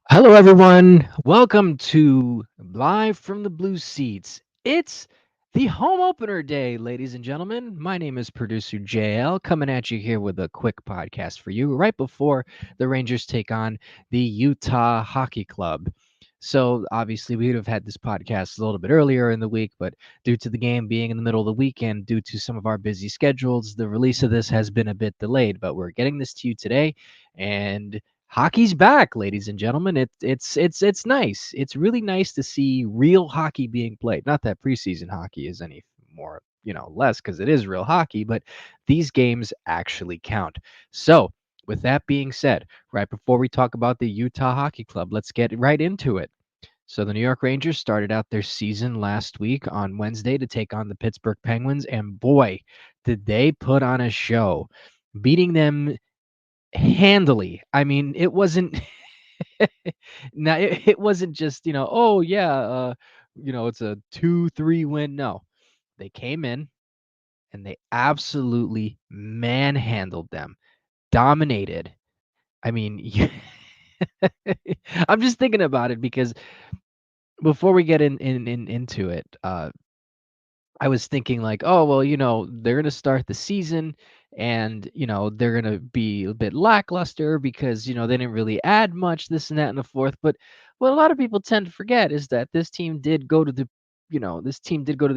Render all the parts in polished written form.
Hello, everyone. Welcome to Live from the Blue Seats. It's the home opener day, ladies and gentlemen. My name is producer JL, coming at you here with a quick podcast for you right before the Rangers take on the Utah Hockey Club. So, obviously, we would have had this podcast a little bit earlier in the week, but due to the game being in the middle of the weekend, due to some of our busy schedules, the release of this has been a bit delayed. But we're getting this to you today, and hockey's back, ladies and gentlemen. It's nice. It's really nice to see real hockey being played. Not that preseason hockey is any more, less because it is real hockey, but these games actually count. So, with that being said, right before we talk about the Utah Hockey Club, let's get right into it. So the New York Rangers started out their season last week on Wednesday to take on the Pittsburgh Penguins, and boy, did they put on a show, beating them handily. I mean, it wasn't now it wasn't just, oh yeah, it's a 2-3 win. No. They came in and they absolutely manhandled them, dominated. I mean, I'm just thinking about it because before we get into it, I was thinking like, oh well, they're gonna start the season and they're gonna be a bit lackluster because they didn't really add much, this and that and the fourth. But what a lot of people tend to forget is that this team did go to the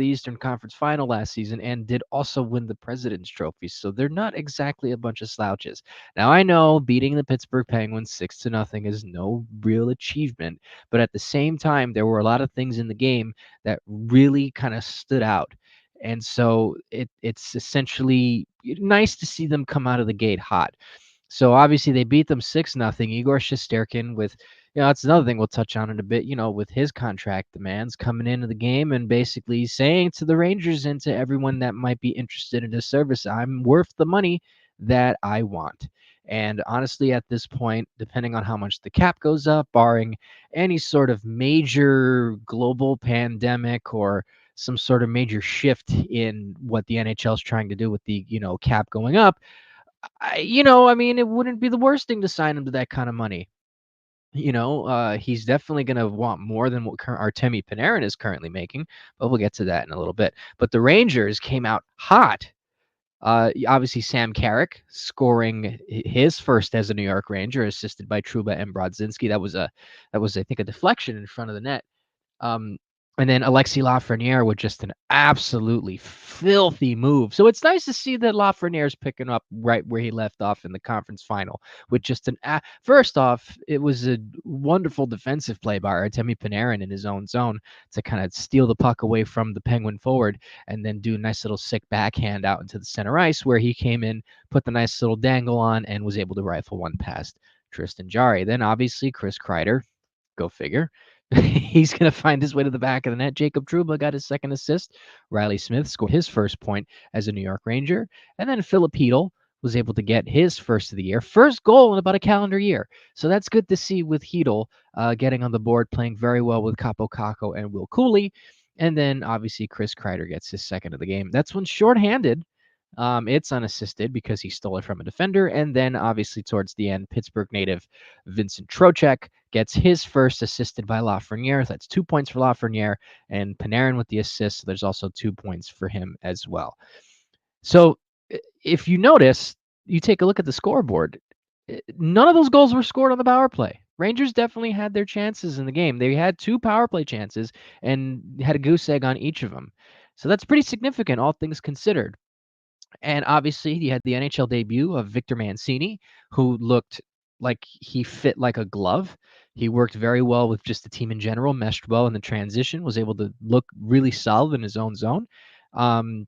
Eastern Conference Final last season and did also win the President's Trophy. So they're not exactly a bunch of slouches. Now I know beating the Pittsburgh Penguins 6-0 is no real achievement, but at the same time, there were a lot of things in the game that really kind of stood out. And so it's essentially nice to see them come out of the gate hot. So obviously they beat them 6-0. Igor Shesterkin with, that's another thing we'll touch on in a bit, with his contract demands coming into the game and basically saying to the Rangers and to everyone that might be interested in his service, I'm worth the money that I want. And honestly, at this point, depending on how much the cap goes up, barring any sort of major global pandemic or some sort of major shift in what the NHL is trying to do with the, cap going up, I mean, it wouldn't be the worst thing to sign him to that kind of money. He's definitely going to want more than what Artemi Panarin is currently making, but we'll get to that in a little bit. But the Rangers came out hot. Obviously, Sam Carrick scoring his first as a New York Ranger, assisted by Trouba and Brodzinski. That was I think a deflection in front of the net. Um, and then Alexis Lafreniere with just an absolutely filthy move. So it's nice to see that Lafreniere's picking up right where he left off in the conference final with just first off, it was a wonderful defensive play by Artemi Panarin in his own zone to kind of steal the puck away from the Penguin forward and then do a nice little sick backhand out into the center ice where he came in, put the nice little dangle on, and was able to rifle one past Tristan Jarry. Then obviously Chris Kreider, go figure. He's going to find his way to the back of the net. Jacob Trouba got his second assist. Riley Smith scored his first point as a New York Ranger. And then Philip Hedl was able to get his first of the year, first goal in about a calendar year. So that's good to see with Hedl getting on the board, playing very well with Capo Caco and Will Cooley. And then obviously Chris Kreider gets his second of the game. That's when shorthanded. It's unassisted because he stole it from a defender. And then obviously towards the end, Pittsburgh native Vincent Trocheck gets his first assisted by Lafreniere. That's 2 points for Lafreniere, and Panarin with the assist. So there's also 2 points for him as well. So if you notice, you take a look at the scoreboard, none of those goals were scored on the power play. Rangers definitely had their chances in the game. They had 2 power play chances and had a goose egg on each of them. So that's pretty significant, all things considered. And obviously, you had the NHL debut of Victor Mancini, who looked like he fit like a glove. He worked very well with just the team in general, meshed well in the transition, was able to look really solid in his own zone. Um,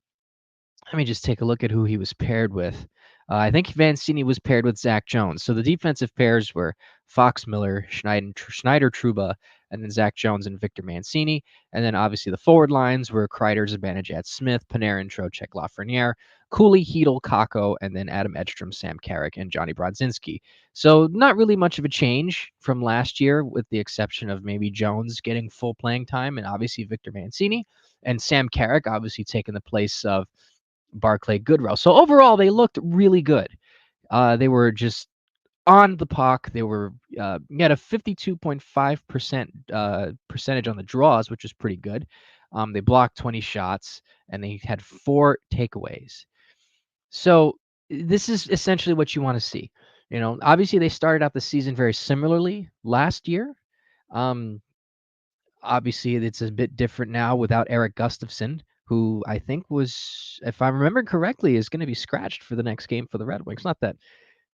Let me just take a look at who he was paired with. I think Vancini was paired with Zach Jones. So the defensive pairs were Fox Miller, Schneider Truba, and then Zach Jones and Victor Mancini. And then obviously the forward lines were Kreider, Zibanejad, Smith, Panarin, Trocheck, Lafreniere, Cooley, Hedel, Kako, and then Adam Edstrom, Sam Carrick, and Johnny Brodzinski. So not really much of a change from last year, with the exception of maybe Jones getting full playing time and obviously Victor Mancini. And Sam Carrick obviously taking the place of Barclay Goodrow. So overall, they looked really good. They were just on the puck. They were had a 52.5% percentage on the draws, which was pretty good. They blocked 20 shots and they had 4 takeaways. So this is essentially what you want to see. Obviously they started out the season very similarly last year. Um, Obviously, it's a bit different now without Eric Gustafson, who I think was, if I remember correctly, is going to be scratched for the next game for the Red Wings. Not that,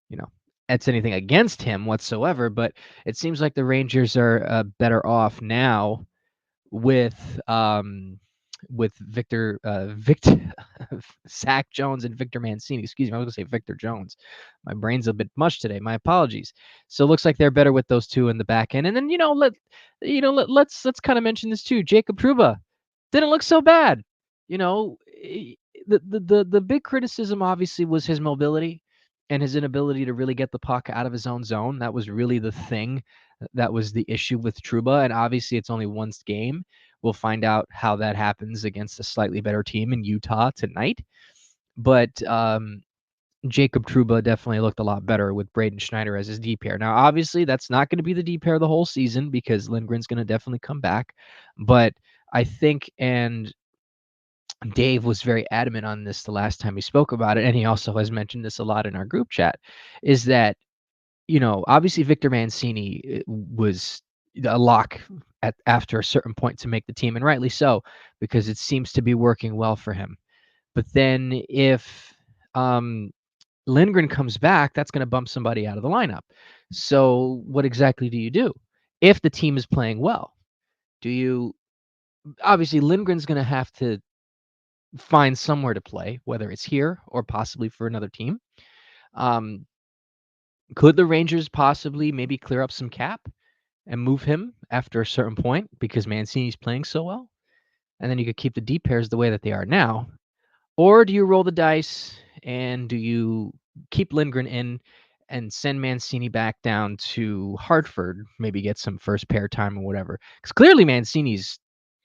you know, it's anything against him whatsoever, but it seems like the Rangers are better off now with Victor Zach Jones and Victor Mancini. Excuse me, I was gonna say Victor Jones. My brain's a bit mush today. My apologies. So it looks like they're better with those two in the back end. And then let's kind of mention this too. Jacob Trouba didn't look so bad. The big criticism obviously was his mobility and his inability to really get the puck out of his own zone. That was really the thing. That was the issue with Trouba, and obviously it's only one game. We'll find out how that happens against a slightly better team in Utah tonight. But Jacob Trouba definitely looked a lot better with Braden Schneider as his D pair. Now, obviously, that's not going to be the D pair the whole season because Lindgren's going to definitely come back. But I think, and Dave was very adamant on this the last time he spoke about it, and he also has mentioned this a lot in our group chat, is that obviously Victor Mancini was a lock after a certain point to make the team, and rightly so, because it seems to be working well for him. But then if Lindgren comes back, that's going to bump somebody out of the lineup. So what exactly do you do if the team is playing well? Do you obviously Lindgren's going to have to find somewhere to play, whether it's here or possibly for another team. Um, could the Rangers possibly maybe clear up some cap and move him after a certain point because Mancini's playing so well? And then you could keep the deep pairs the way that they are now. Or do you roll the dice and do you keep Lindgren in and send Mancini back down to Hartford, maybe get some first pair time or whatever? Because clearly Mancini's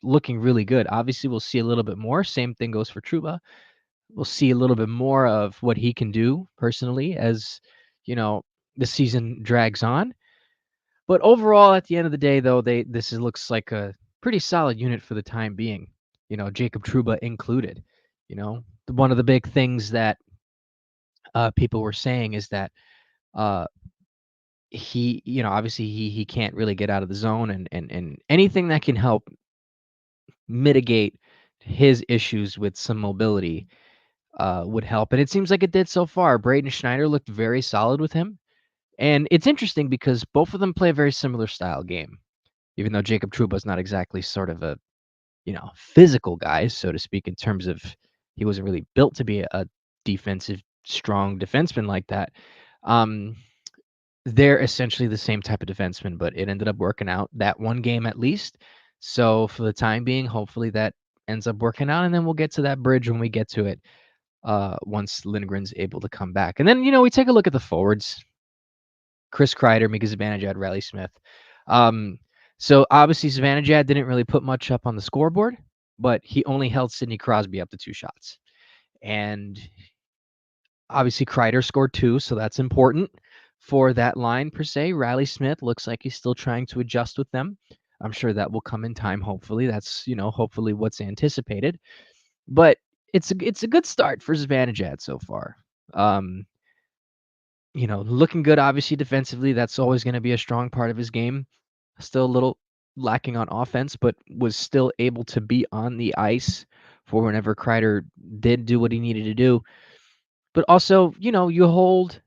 looking really good. Obviously, we'll see a little bit more. Same thing goes for Trouba. We'll see a little bit more of what he can do personally as, the season drags on. But overall, at the end of the day, though, looks like a pretty solid unit for the time being. Jacob Trouba included. One of the big things that people were saying is that uh, he, obviously he can't really get out of the zone, and anything that can help mitigate his issues with some mobility would help. And it seems like it did so far. Braden Schneider looked very solid with him. And it's interesting because both of them play a very similar style game, even though Jacob Trouba is not exactly sort of a, physical guy, so to speak, in terms of he wasn't really built to be a defensive, strong defenseman like that. Um, they're essentially the same type of defenseman, but it ended up working out that one game at least. So for the time being, hopefully that ends up working out, and then we'll get to that bridge when we get to it once Lindgren's able to come back. And then, we take a look at the forwards. Chris Kreider, Mika Zibanejad, Riley Smith. So obviously Zibanejad didn't really put much up on the scoreboard, but he only held Sidney Crosby up to 2 shots. And obviously Kreider scored 2, so that's important for that line per se. Riley Smith looks like he's still trying to adjust with them. I'm sure that will come in time, hopefully. That's, hopefully what's anticipated. But it's a good start for Zibanejad so far. Looking good, obviously, defensively. That's always going to be a strong part of his game. Still a little lacking on offense, but was still able to be on the ice for whenever Kreider did do what he needed to do. But also, you hold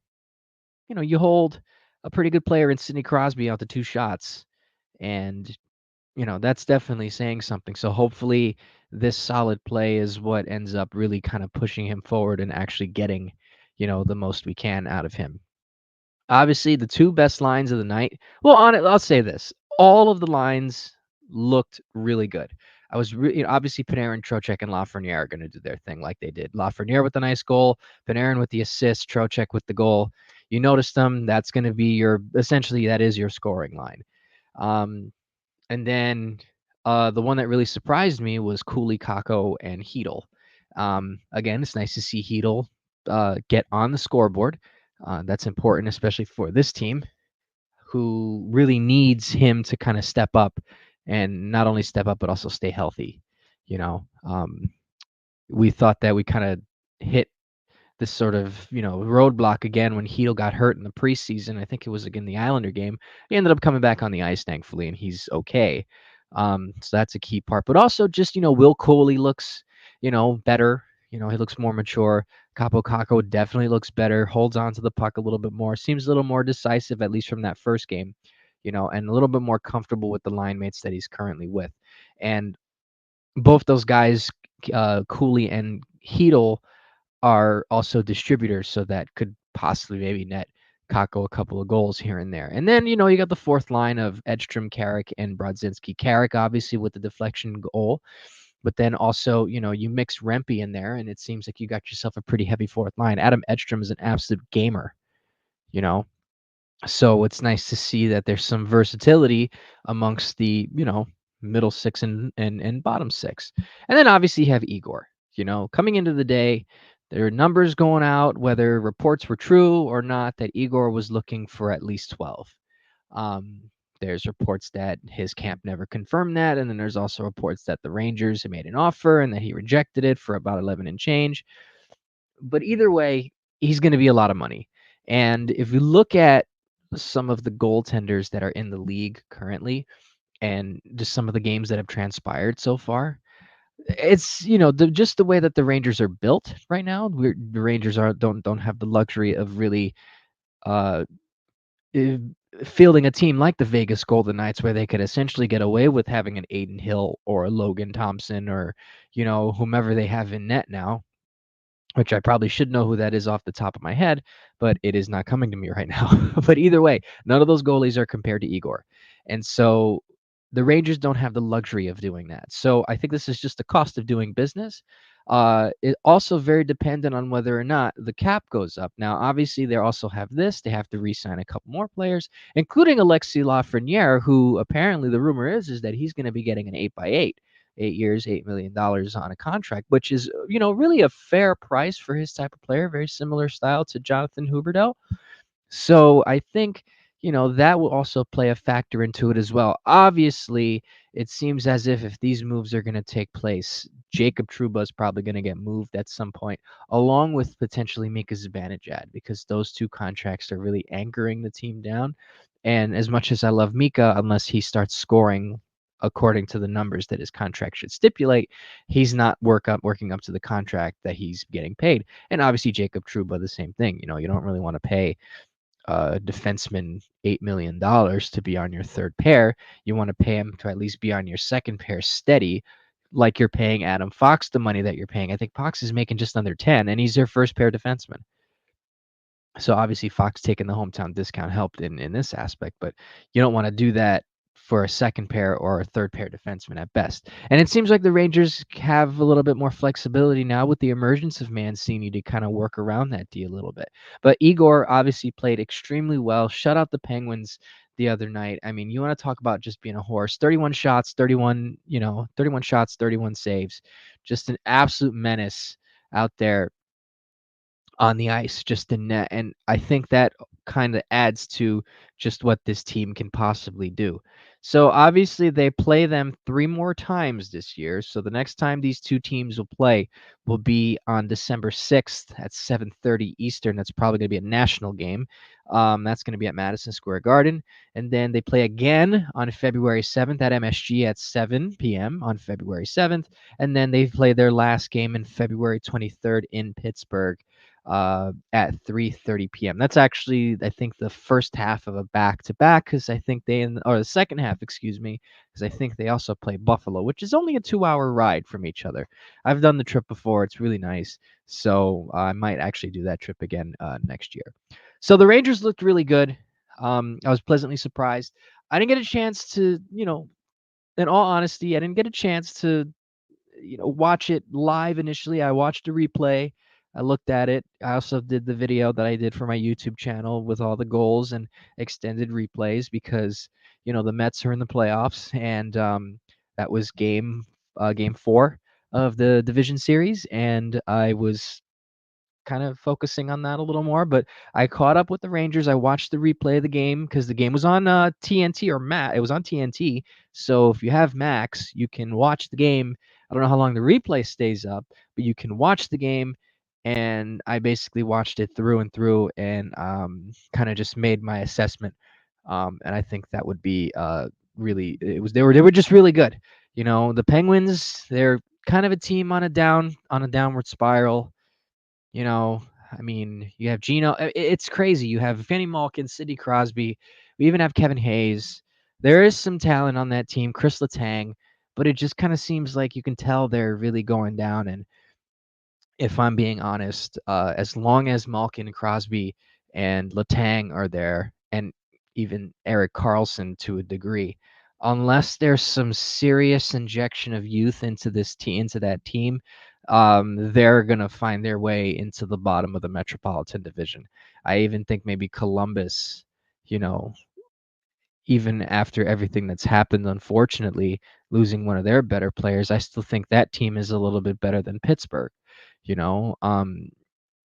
a pretty good player in Sidney Crosby out to 2 shots. And, that's definitely saying something. So hopefully this solid play is what ends up really kind of pushing him forward and actually getting, the most we can out of him. Obviously, the two best lines of the night. Well, on it, I'll say this: all of the lines looked really good. I was obviously Panarin, Trocheck, and Lafreniere are going to do their thing like they did. Lafreniere with the nice goal, Panarin with the assist, Trocheck with the goal. You noticed them. That's going to be your essentially that is your scoring line. Um, and then the one that really surprised me was Cooley, Kako, and Heedle. Again, it's nice to see Heedle get on the scoreboard. That's important, especially for this team, who really needs him to kind of step up and not only step up, but also stay healthy. We thought that we kind of hit this sort of roadblock again when Heedle got hurt in the preseason. I think it was again the Islander game. He ended up coming back on the ice, thankfully, and he's okay. So that's a key part. But also just Will Coley looks better. He looks more mature. Capo Caco definitely looks better. Holds on to the puck a little bit more. Seems a little more decisive, at least from that first game. And a little bit more comfortable with the line mates that he's currently with. And both those guys, Cooley and Heedle, are also distributors, so that could possibly maybe net Kako a couple of goals here and there. And then, you got the fourth line of Edstrom, Carrick, and Brodzinski. Carrick, obviously, with the deflection goal, but then also, you mix Rempe in there, and it seems like you got yourself a pretty heavy fourth line. Adam Edstrom is an absolute gamer, you know. So it's nice to see that there's some versatility amongst the, middle six and bottom six. And then obviously you have Igor, coming into the day, there are numbers going out, whether reports were true or not, that Igor was looking for at least 12. Um, there's reports that his camp never confirmed that. And then there's also reports that the Rangers had made an offer and that he rejected it for about 11 and change. But either way, he's going to be a lot of money. And if you look at some of the goaltenders that are in the league currently and just some of the games that have transpired so far, it's just the way that the Rangers are built right now. The Rangers don't have the luxury of really uh, uh, fielding a team like the Vegas Golden Knights, where they could essentially get away with having an Aiden Hill or a Logan Thompson or whomever they have in net now, which I probably should know who that is off the top of my head, but it is not coming to me right now. But either way, none of those goalies are compared to Igor. And so the Rangers don't have the luxury of doing that. So I think this is just the cost of doing business. It also very dependent on whether or not the cap goes up. Now, obviously, they also have this. They have to re-sign a couple more players, including Alexis Lafreniere, who apparently the rumor is that he's going to be getting an 8x8. 8 years, $8 million on a contract, which is, really a fair price for his type of player, very similar style to Jonathan Huberdeau. So I think, that will also play a factor into it as well. Obviously, it seems as if these moves are going to take place, Jacob Trouba is probably going to get moved at some point, along with potentially Mika Zibanejad, because those two contracts are really anchoring the team down. And as much as I love Mika, unless he starts scoring according to the numbers that his contract should stipulate, he's not working up to the contract that he's getting paid. And obviously Jacob Trouba, the same thing. You don't really want to pay defenseman $8 million to be on your third pair. You want to pay him to at least be on your second pair steady, like you're paying Adam Fox the money that you're paying. I think Fox is making just under 10, and he's their first pair defenseman. So obviously Fox taking the hometown discount helped in this aspect, but you don't want to do that for a second pair or a third pair defenseman at best. And it seems like the Rangers have a little bit more flexibility now with the emergence of Mancini to kind of work around that deal a little bit. But Igor obviously played extremely well, shut out the Penguins the other night. I mean, you want to talk about just being a horse. 31 shots, 31 shots, 31 saves. Just an absolute menace out there on the ice, just in net. And I think that kind of adds to just what this team can possibly do. So obviously they play them 3 more times this year. So the next time these two teams will play will be on December 6th at 7:30 Eastern. That's probably going to be a national game. That's going to be at Madison Square Garden. And then they play again on February 7th at MSG at 7 p.m. on February 7th. And then they play their last game in February 23rd in Pittsburgh at 3:30 p.m. That's actually, I think, the first half of a back-to-back, because I think or the second half, excuse me, because I think they also play Buffalo, which is only a 2-hour ride from each other. I've done the trip before; it's really nice. So I might actually do that trip again next year. So the Rangers looked really good. I was pleasantly surprised. I didn't get a chance to, in all honesty, I didn't get a chance to, watch it live initially. I watched a replay. I looked at it. I also did the video that I did for my YouTube channel with all the goals and extended replays, because, the Mets are in the playoffs, and that was game 4 of the division series, and I was kind of focusing on that a little more. But I caught up with the Rangers. I watched the replay of the game because the game was on TNT, or Max. It was on TNT. So if you have Max, you can watch the game. I don't know how long the replay stays up, but you can watch the game. And I basically watched it through and through, and kind of just made my assessment. And I think that would be really, they were just really good. The Penguins, they're kind of a team on a downward spiral. you know, I mean, you have Gino. It's crazy. You have Fanny Malkin, Sidney Crosby. We even have Kevin Hayes. There is some talent on that team, Chris Letang, but it just kind of seems like you can tell they're really going down. And if I'm being honest, as long as Malkin, Crosby, and Letang are there, and even Eric Carlson to a degree, unless there's some serious injection of youth into that team, they're gonna find their way into the bottom of the Metropolitan Division. I even think maybe Columbus, you know, even after everything that's happened, unfortunately, losing one of their better players, I still think that team is a little bit better than Pittsburgh. You know,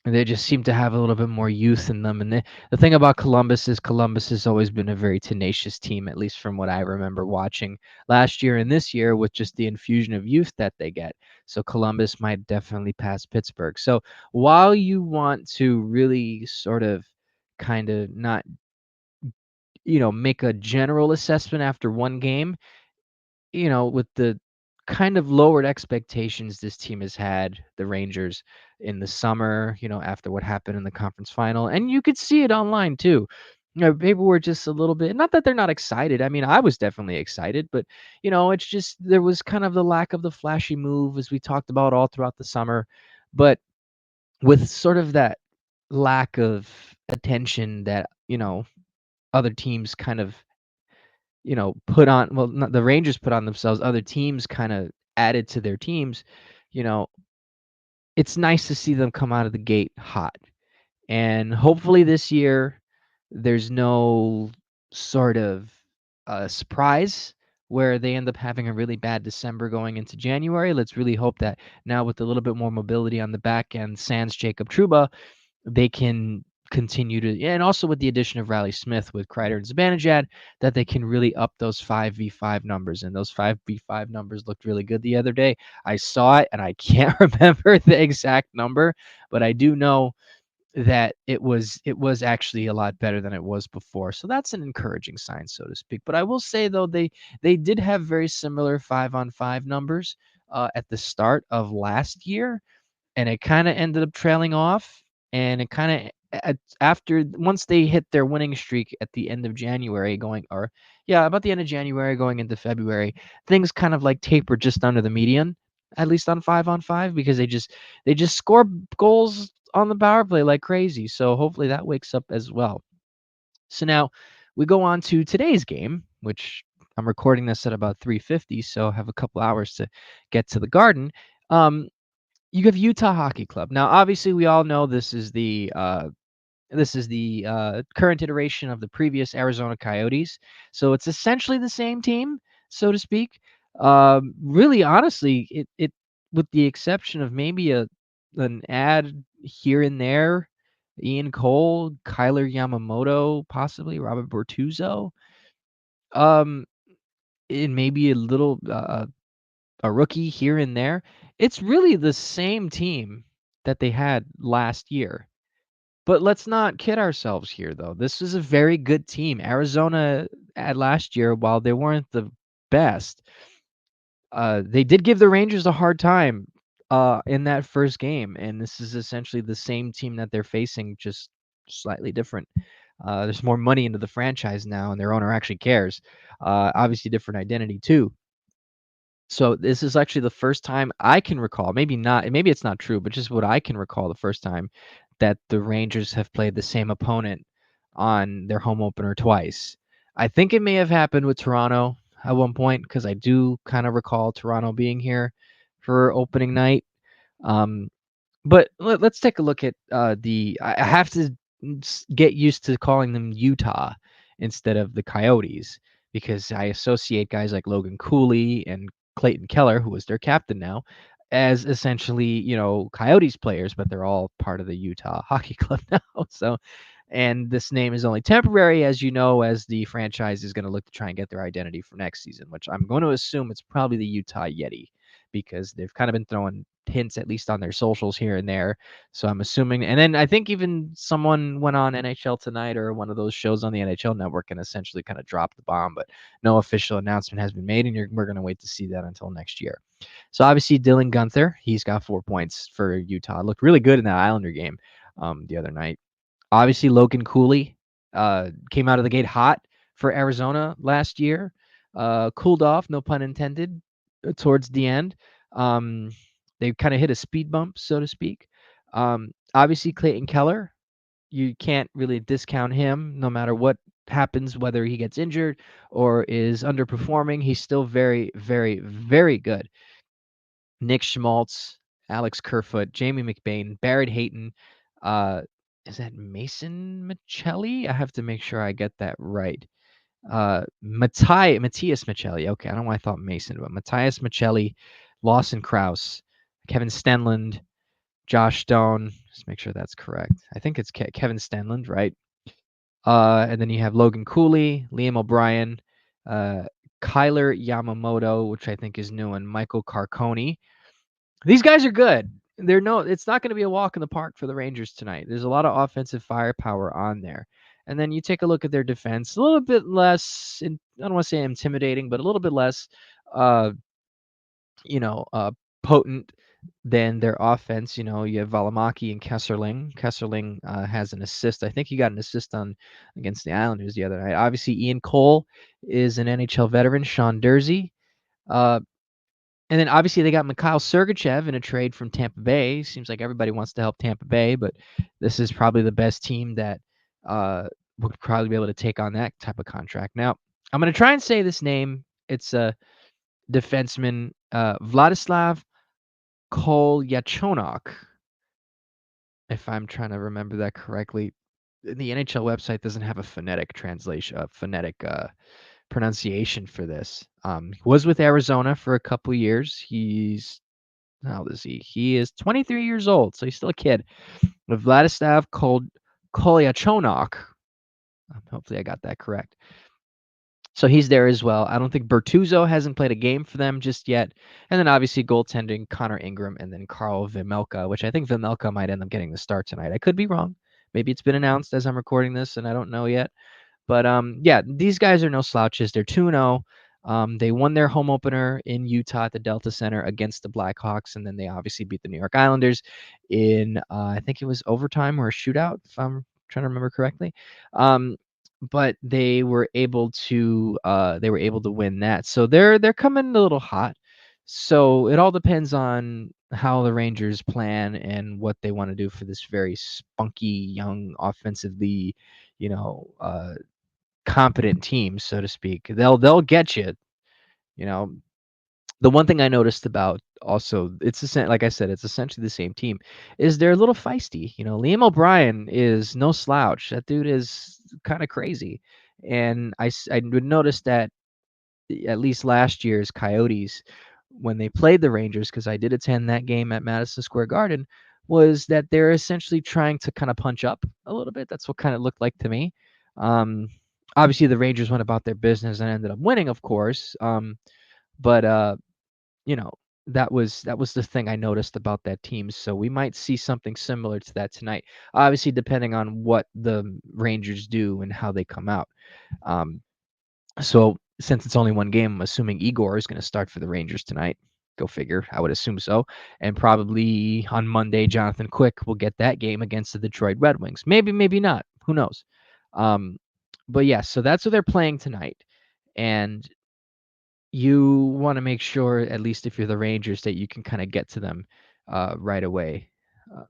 they just seem to have a little bit more youth in them. And the thing about Columbus is Columbus has always been a very tenacious team, at least from what I remember watching last year and this year, with just the infusion of youth that they get. So Columbus might definitely pass Pittsburgh. So while you want to really sort of kind of not, make a general assessment after one game, with the kind of lowered expectations this team has had, the Rangers, in the summer, after what happened in the conference final. And you could see it online too. People were just a little bit, not that they're not excited. I mean, I was definitely excited, but, it's just there was kind of the lack of the flashy move, as we talked about all throughout the summer. But with sort of that lack of attention that, other teams kind of, put on, well, not the Rangers put on themselves, other teams kind of added to their teams, you know, it's nice to see them come out of the gate hot. And hopefully this year there's no sort of surprise where they end up having a really bad December going into January. Let's really hope that now, with a little bit more mobility on the back end, sans Jacob Truba, they can continue to, and also with the addition of Riley Smith with Kreider and Zibanejad, that they can really up those 5v5 numbers. And those 5v5 numbers looked really good the other day. I saw it and I can't remember the exact number, but I do know that it was actually a lot better than it was before. So that's an encouraging sign, so to speak. But I will say, though, they did have very similar 5-on-5 numbers at the start of last year, and it kind of ended up trailing off. And it kind of, after, once they hit their winning streak at the end of January, about the end of January going into February, things kind of like tapered just under the median, at least on 5-on-5, because they just score goals on the power play like crazy. So hopefully that wakes up as well. So now we go on to today's game, which I'm recording this at about 3:50, so I have a couple hours to get to the Garden. You have Utah Hockey Club. Now, obviously, we all know this is the current iteration of the previous Arizona Coyotes. So it's essentially the same team, so to speak. Really, honestly, it with the exception of maybe an ad here and there, Ian Cole, Kyler Yamamoto, possibly Robert Bortuzzo, um, and maybe a rookie here and there. It's really the same team that they had last year. But let's not kid ourselves here, though. This is a very good team. Arizona at last year, while they weren't the best, they did give the Rangers a hard time in that first game, and this is essentially the same team that they're facing, just slightly different. There's more money into the franchise now, and their owner actually cares. Obviously, different identity too. So this is actually the first time I can recall, maybe not, maybe it's not true, but just what I can recall, the first time that the Rangers have played the same opponent on their home opener twice. I think it may have happened with Toronto at one point because I do kind of recall Toronto being here for opening night. Um, but let's take a look at I have to get used to calling them Utah instead of the Coyotes because I associate guys like Logan Cooley and Clayton Keller, who is their captain now, as essentially, Coyotes players, but they're all part of the Utah Hockey Club now. So, and this name is only temporary, as you know, as the franchise is going to look to try and get their identity for next season, which I'm going to assume it's probably the Utah Yeti because they've kind of been throwing hints, at least on their socials here and there. So I'm assuming, and then I think even someone went on NHL Tonight or one of those shows on the NHL Network and essentially kind of dropped the bomb, but no official announcement has been made, and we're going to wait to see that until next year. So obviously Dylan Gunther, he's got 4 points for Utah. Looked really good in that Islander game the other night. Obviously Logan Cooley came out of the gate hot for Arizona last year. Cooled off, no pun intended, towards the end. Um, they kind of hit a speed bump, so to speak. Obviously, Clayton Keller, you can't really discount him no matter what happens, whether he gets injured or is underperforming. He's still very, very, very good. Nick Schmaltz, Alex Kerfoot, Jamie McBain, Barrett Hayton. Uh, is that Mason Michelli? I have to make sure I get that right. Matthias Michelli. Okay, I don't know why I thought Mason, but Matthias Michelli, Lawson Krause, Kevin Stenlund, Josh Stone. Just make sure that's correct. I think it's Kevin Stenlund, right? And then you have Logan Cooley, Liam O'Brien, uh, Kyler Yamamoto, which I think is new, and Michael Carconi. These guys are good. It's not going to be a walk in the park for the Rangers tonight. There's a lot of offensive firepower on there. And then you take a look at their defense, a little bit less, I don't want to say intimidating, but a little bit less, uh, you know, uh, potent than their offense. You have Valimaki and Kesserling. Kesserling has an assist. I think he got an assist on against the Islanders the other night. Obviously, Ian Cole is an NHL veteran. Sean Dursey. Uh, and then obviously they got Mikhail Sergachev in a trade from Tampa Bay. Seems like everybody wants to help Tampa Bay, but this is probably the best team that would probably be able to take on that type of contract. Now, I'm going to try and say this name. It's a defenseman, Vladislav Kolyachonok, if I'm trying to remember that correctly. The NHL website doesn't have a phonetic translation, a phonetic pronunciation for this. Was with Arizona for a couple years. How old is he? He is 23 years old, so he's still a kid. With Vladislav Kolyachonok. Hopefully I got that correct. So he's there as well. I don't think Bertuzzo hasn't played a game for them just yet. And then obviously goaltending, Connor Ingram and then Carl Vejmelka, which I think Vejmelka might end up getting the start tonight. I could be wrong. Maybe it's been announced as I'm recording this and I don't know yet. But yeah, these guys are no slouches. They're 2-0. They won their home opener in Utah at the Delta Center against the Blackhawks, and then they obviously beat the New York Islanders in I think it was overtime or a shootout, if I'm trying to remember correctly. But they were able to win that. So they're coming a little hot. So it all depends on how the Rangers plan and what they want to do for this very spunky, young, offensively, you know, uh, competent team, so to speak. They'll get you. You know, the one thing I noticed about also like I said, it's essentially the same team, is they're a little feisty. Liam O'Brien is no slouch. That dude is kind of crazy, and I would notice that at least last year's Coyotes, when they played the Rangers, because I did attend that game at Madison Square Garden, was that they're essentially trying to kind of punch up a little bit. That's what kind of looked like to me. Um, Obviously, the Rangers went about their business and ended up winning, of course. But you know, that was the thing I noticed about that team. So we might see something similar to that tonight. Obviously, depending on what the Rangers do and how they come out. Um, so since it's only one game, I'm assuming Igor is going to start for the Rangers tonight. Go figure. I would assume so. And probably on Monday, Jonathan Quick will get that game against the Detroit Red Wings. Maybe, maybe not. Who knows? Um, but yeah, so that's what they're playing tonight. And you want to make sure, at least if you're the Rangers, that you can kind of get to them right away,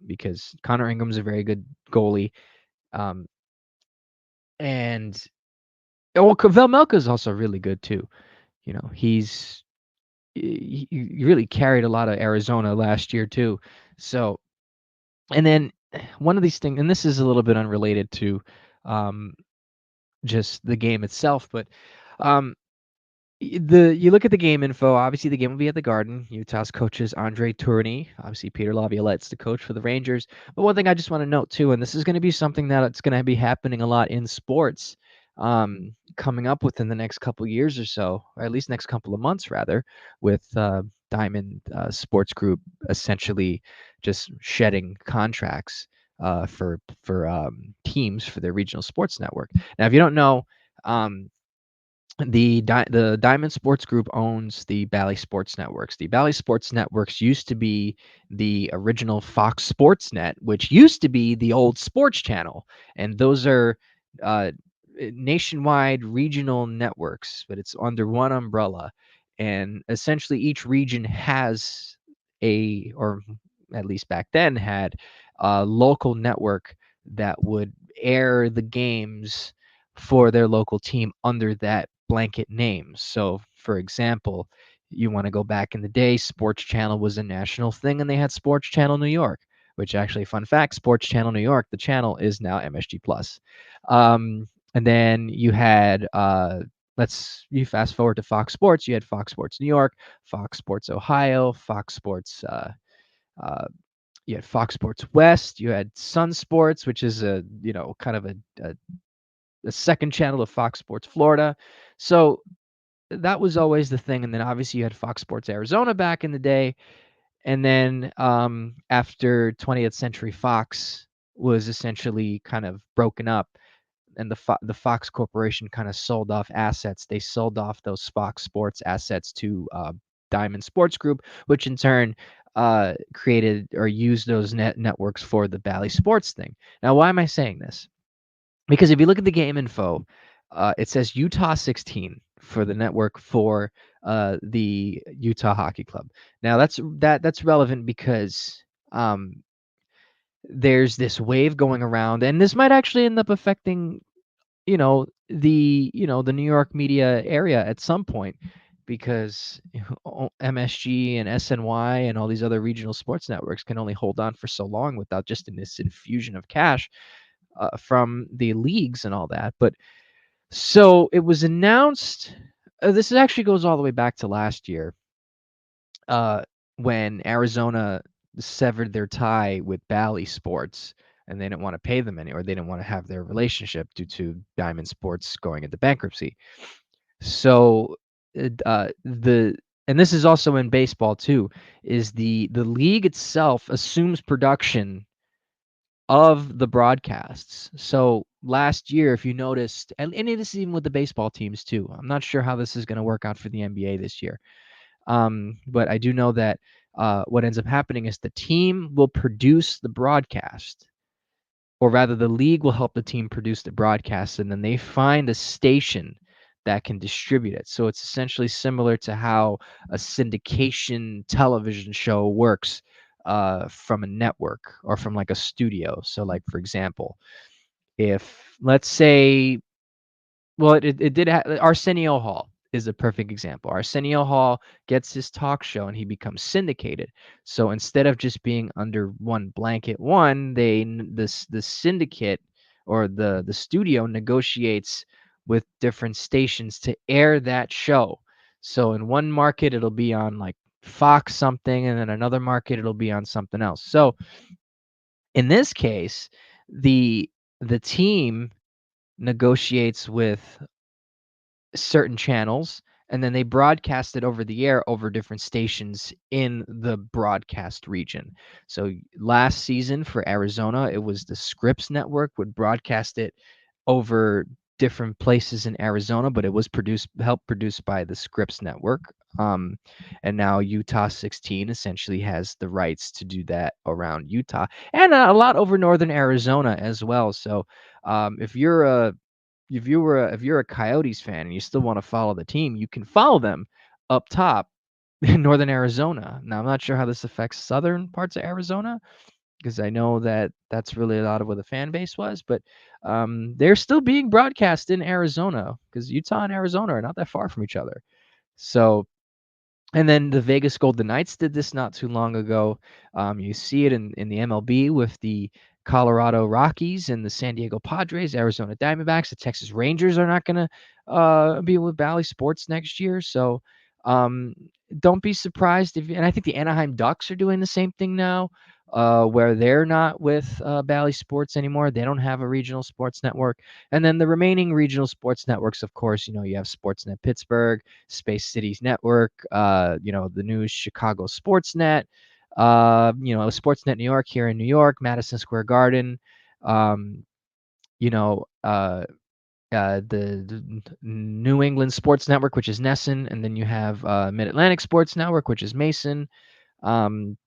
because Connor Ingram's a very good goalie. Um, and Velmelka is also really good too. He really carried a lot of Arizona last year too. So, and then one of these things, and this is a little bit unrelated to um, just the game itself, but um, you look at the game info. Obviously, the game will be at the Garden. Utah's coach is Andre Tourigny. Obviously, Peter Laviolette's the coach for the Rangers. But one thing I just want to note too, and this is going to be something that it's going to be happening a lot in sports, coming up within the next couple of years or so, or at least next couple of months rather, with Diamond Sports Group essentially just shedding contracts for teams for their regional sports network. Now, if you don't know. The Diamond Sports Group owns the Bally Sports Networks. The Bally Sports Networks used to be the original Fox Sports Net, which used to be the old sports channel. And those are uh, nationwide regional networks, but it's under one umbrella. And essentially, each region has or at least back then, had a local network that would air the games for their local team under that blanket name. So, for example, you want to go back in the day, Sports Channel was a national thing, and they had Sports Channel New York, which actually, fun fact, Sports Channel New York, the channel is now MSG Plus. And then you had you fast forward to Fox Sports. You had Fox Sports New York, Fox Sports Ohio, Fox Sports. Uh, you had Fox Sports West. You had Sun Sports, which is a kind of a second channel of Fox Sports Florida. So that was always the thing. And then obviously you had Fox Sports Arizona back in the day. And then after 20th Century Fox was essentially kind of broken up, and the Fox Corporation kind of sold off assets. They sold off those Fox Sports assets to Diamond Sports Group, which in turn created or used those networks for the Bally Sports thing. Now, why am I saying this? Because if you look at the game info, it says Utah 16 for the network for the Utah Hockey Club. Now that's relevant because there's this wave going around, and this might actually end up affecting the New York media area at some point, because MSG and SNY and all these other regional sports networks can only hold on for so long without just in this infusion of cash from the leagues and all that. But so it was announced. This actually goes all the way back to last year, uh, when Arizona severed their tie with Bally Sports, and they didn't want to pay them any, or they didn't want to have their relationship due to Diamond Sports going into bankruptcy. So the and this is also in baseball too, is the league itself assumes production of the broadcasts. So last year, if you noticed, and this is even with the baseball teams too. I'm not sure how this is going to work out for the NBA this year. But I do know that what ends up happening is the team will produce the broadcast, or rather, the league will help the team produce the broadcast, and then they find a station that can distribute it. So it's essentially similar to how a syndication television show works from a network or from like a studio. So, like for example, if let's say, well, it did Arsenio Hall is a perfect example. Arsenio Hall gets his talk show and he becomes syndicated. So instead of just being under one blanket the syndicate or the studio negotiates with different stations to air that show. So in one market it'll be on like Fox something, and then another market it'll be on something else. So in this case, the team negotiates with certain channels, and then they broadcast it over the air over different stations in the broadcast region. So last season for Arizona, it was the Scripps network would broadcast it over different places in Arizona, but it was helped produced by the Scripps Network. Um, and now Utah 16 essentially has the rights to do that around Utah and a lot over northern Arizona as well. So if you're a Coyotes fan and you still want to follow the team, you can follow them up top in northern Arizona. Now I'm not sure how this affects southern parts of Arizona because I know that that's really a lot of where the fan base was, but they're still being broadcast in Arizona because Utah and Arizona are not that far from each other. So and then the Vegas Golden Knights did this not too long ago. You see it in the MLB with the Colorado Rockies and the San Diego Padres, Arizona Diamondbacks. The Texas Rangers are not going to be with Bally Sports next year. So um, don't be surprised if. And I think the Anaheim Ducks are doing the same thing now, where they're not with Bally Sports anymore. They don't have a regional sports network. And then the remaining regional sports networks, of course, you have Sportsnet Pittsburgh, Space Cities Network, the new Chicago Sportsnet, Sportsnet New York here in New York, Madison Square Garden, um, you know, the New England Sports Network, which is Nesson, and then you have Mid Atlantic Sports Network, which is Mason. Um,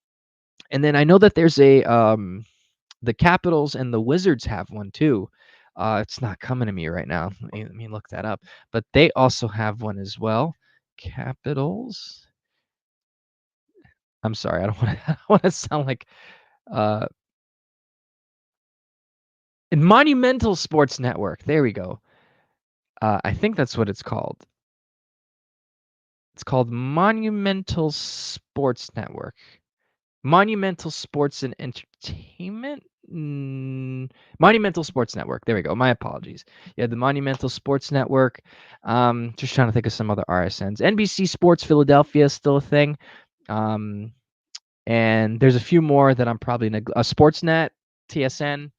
and then I know that there's the Capitals and the Wizards have one too. It's not coming to me right now. Let me look that up. But they also have one as well. Capitals. I'm sorry, I don't want to. I want to sound like uh, Monumental Sports Network. There we go. I think that's what it's called. It's called Monumental Sports Network. Monumental Sports and Entertainment. Monumental Sports Network. There we go. My apologies. Yeah, the Monumental Sports Network. Just trying to think of some other RSNs. NBC Sports Philadelphia is still a thing. And there's a few more that I'm probably Sportsnet, TSN.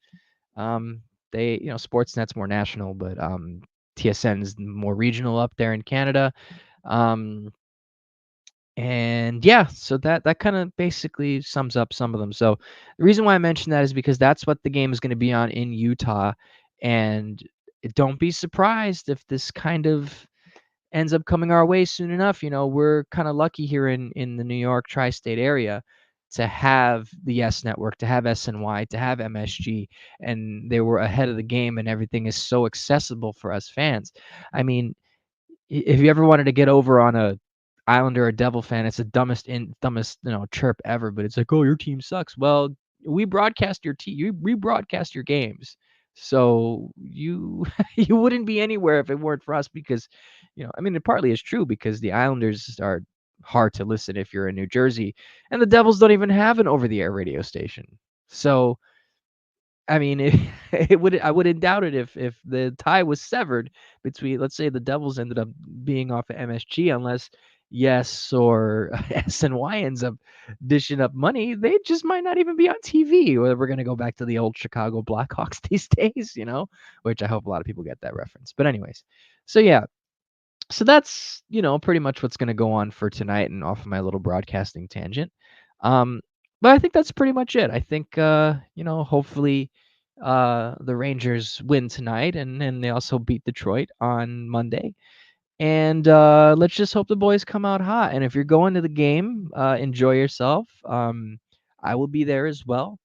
They, Sportsnet's more national, but TSN is more regional up there in Canada. And yeah, so that kind of basically sums up some of them. So the reason why I mentioned that is because that's what the game is going to be on in Utah. And don't be surprised if this kind of ends up coming our way soon enough. We're kind of lucky here in the New York tri-state area to have the Yes Network, to have SNY, to have MSG, and they were ahead of the game, and everything is so accessible for us fans. I mean, if you ever wanted to get over on a Islander or Devil fan, it's the dumbest chirp ever. But it's like, oh, your team sucks. Well, we broadcast your team. You rebroadcast your games, so you you wouldn't be anywhere if it weren't for us. Because, I mean, it partly is true because the Islanders are hard to listen if you're in New Jersey, and the Devils don't even have an over-the-air radio station. So I mean, I wouldn't doubt it if the tie was severed between, let's say, the Devils ended up being off of MSG, unless Yes or SNY ends up dishing up money, they just might not even be on TV. Or we're gonna go back to the old Chicago Blackhawks these days, which I hope a lot of people get that reference. But anyways, so yeah, so that's pretty much what's going to go on for tonight and off of my little broadcasting tangent. But I think that's pretty much it. I think hopefully the Rangers win tonight, and then they also beat Detroit on Monday. And let's just hope the boys come out hot. And if you're going to the game, enjoy yourself. I will be there as well.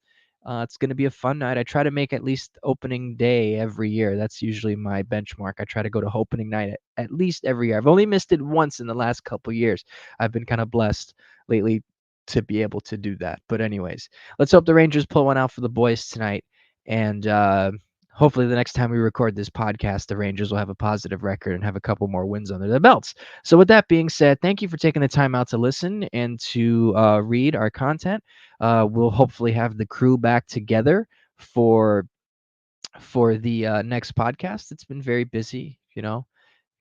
It's going to be a fun night. I try to make at least opening day every year. That's usually my benchmark. I try to go to opening night at least every year. I've only missed it once in the last couple years. I've been kind of blessed lately to be able to do that. But anyways, let's hope the Rangers pull one out for the boys tonight. And hopefully the next time we record this podcast, the Rangers will have a positive record and have a couple more wins under their belts. So with that being said, thank you for taking the time out to listen and to read our content. We'll hopefully have the crew back together for the next podcast. It's been very busy,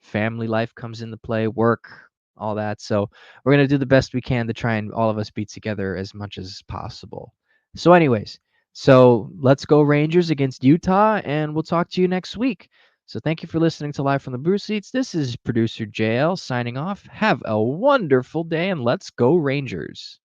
family life comes into play, work, all that. So we're going to do the best we can to try and all of us be together as much as possible. So anyways, so let's go Rangers against Utah, and we'll talk to you next week. So thank you for listening to Live from the Booth Seats. This is producer JL signing off. Have a wonderful day, and let's go Rangers.